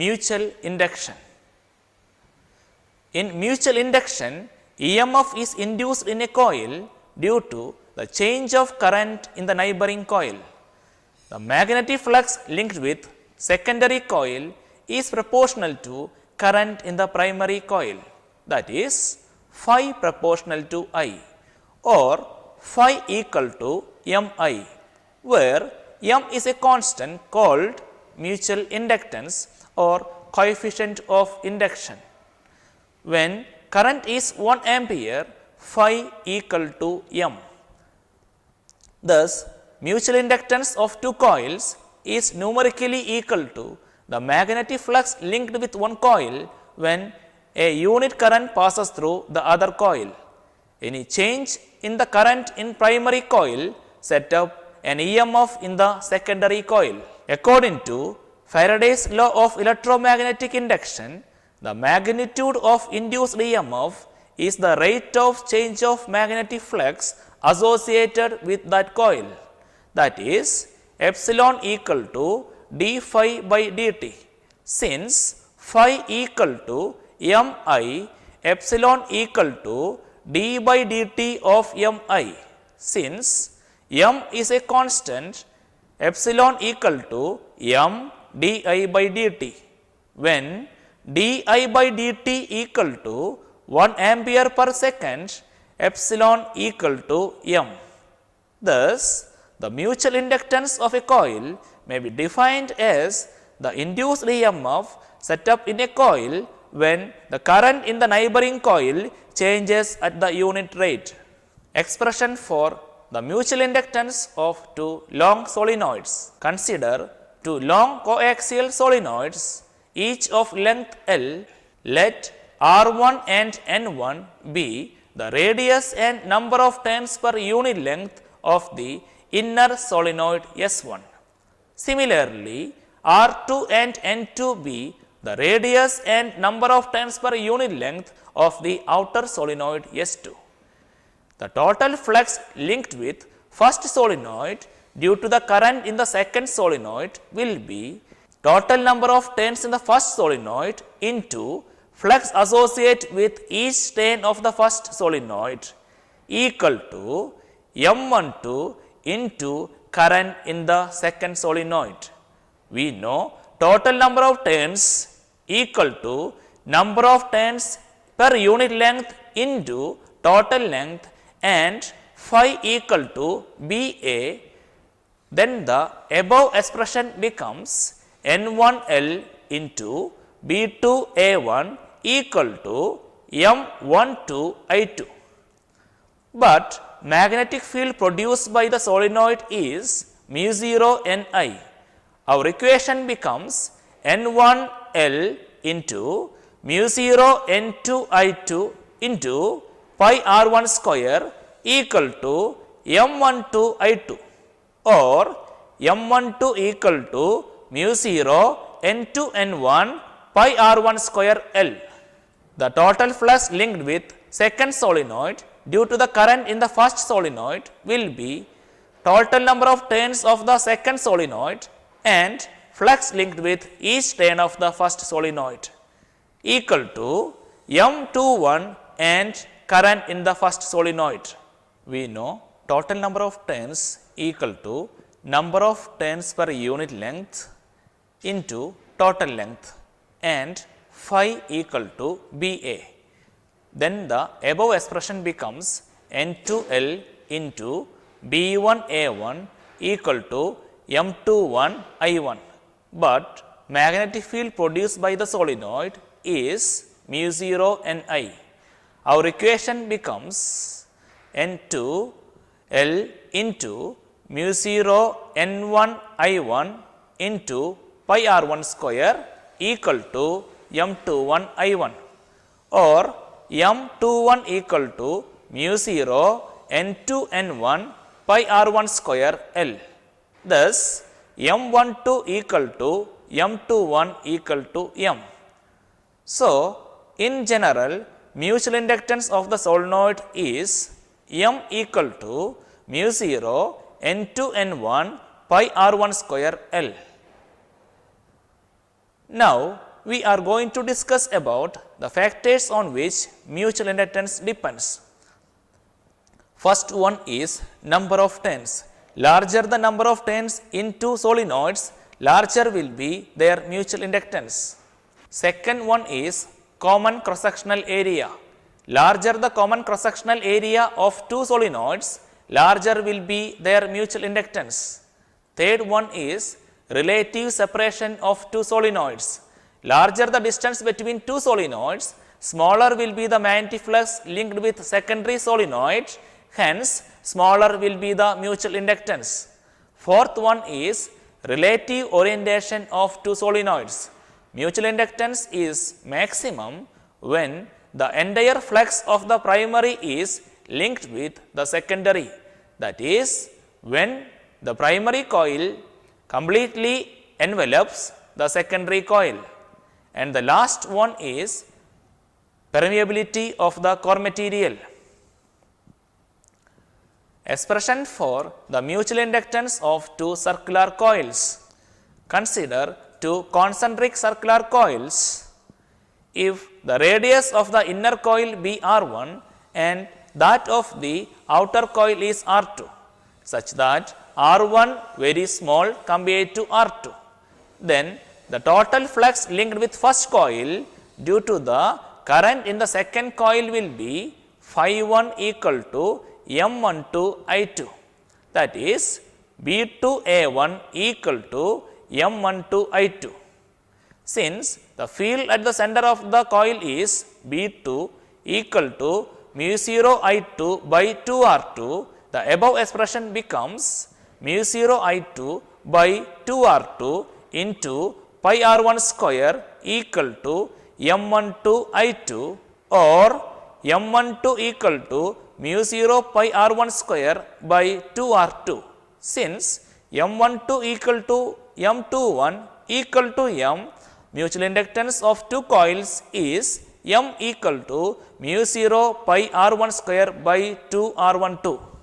mutual induction. In mutual induction, EMF is induced in a coil due to the change of current in the neighboring coil. The magnetic flux linked with secondary coil is proportional to current in the primary coil, that is phi proportional to I, or phi equal to Mi, where M is a constant called mutual inductance or coefficient of induction. When current is 1 ampere, phi equal to M. Thus, mutual inductance of two coils is numerically equal to the magnetic flux linked with one coil when a unit current passes through the other coil. Any change in the current in primary coil set up an EMF in the secondary coil. According to Faraday's law of electromagnetic induction, the magnitude of induced EMF is the rate of change of magnetic flux associated with that coil, that is epsilon equal to d phi by dt. Since phi equal to Mi, epsilon equal to d by dt of Mi. Since M is a constant, epsilon equal to M di by dt. When di by dt equal to 1 ampere per second, epsilon equal to M. Thus, the mutual inductance of a coil may be defined as the induced EMF set up in a coil when the current in the neighboring coil changes at the unit rate. Expression for the mutual inductance of two long solenoids. Consider two long coaxial solenoids, each of length L. Let R1 and N1 be the radius and number of turns per unit length of the inner solenoid S1. Similarly, R2 and N2 be the radius and number of turns per unit length of the outer solenoid S2. The total flux linked with first solenoid due to the current in the second solenoid will be total number of turns in the first solenoid into flux associated with each turn of the first solenoid equal to M12 into current in the second solenoid. We know total number of turns equal to number of turns per unit length into total length and phi equal to BA. Then the above expression becomes N1L into B2A1 equal to M12I2. But magnetic field produced by the solenoid is mu 0 Ni. Our equation becomes N1L into mu 0 N2I2 into pi R1 square equal to M12I2, or M12 equal to mu 0 N2 N1 pi R1 square L. The total flux linked with second solenoid due to the current in the first solenoid will be total number of turns of the second solenoid and flux linked with each turn of the first solenoid equal to M21 and current in the first solenoid. We know total number of turns equal to number of turns per unit length into total length and phi equal to BA. Then the above expression becomes N2L into B1A1 equal to M21I1. But magnetic field produced by the solenoid is mu 0 Ni. Our equation becomes N2L into mu 0 N1I1 into pi R1 square equal to M21I1, or M21 equal to mu 0 N2 N1 pi R1 square L. Thus, M12 equal to M21 equal to M. So, in general, mutual inductance of the solenoid is M equal to mu 0 N2 N1 pi R1 square L. Now, we are going to discuss about the factors on which mutual inductance depends. First one is number of turns. Larger the number of turns in two solenoids, larger will be their mutual inductance. Second one is common cross-sectional area. Larger the common cross-sectional area of two solenoids, larger will be their mutual inductance. Third one is relative separation of two solenoids. Larger the distance between two solenoids, smaller will be the magnetic flux linked with secondary solenoid, hence smaller will be the mutual inductance. Fourth one is relative orientation of two solenoids. Mutual inductance is maximum when the entire flux of the primary is linked with the secondary. That is, when the primary coil completely envelops the secondary coil. And the last one is permeability of the core material. Expression for the mutual inductance of two circular coils. Consider two concentric circular coils. If the radius of the inner coil be R1 and that of the outer coil is R2, such that R1 very small compared to R2, then the total flux linked with first coil due to the current in the second coil will be phi1 equal to M12 I2, that is B2A1 equal to M12 I2. Since the field at the center of the coil is B2 equal to mu 0 I2 by 2 R2, the above expression becomes mu 0 I2 by 2 R2 into pi R1 square equal to M12 I2, or M12 equal to mu 0 pi R1 square by 2 R2. Since M12 equal to M21 equal to M, mutual inductance of two coils is M equal to mu 0 pi R1 square by 2 R12.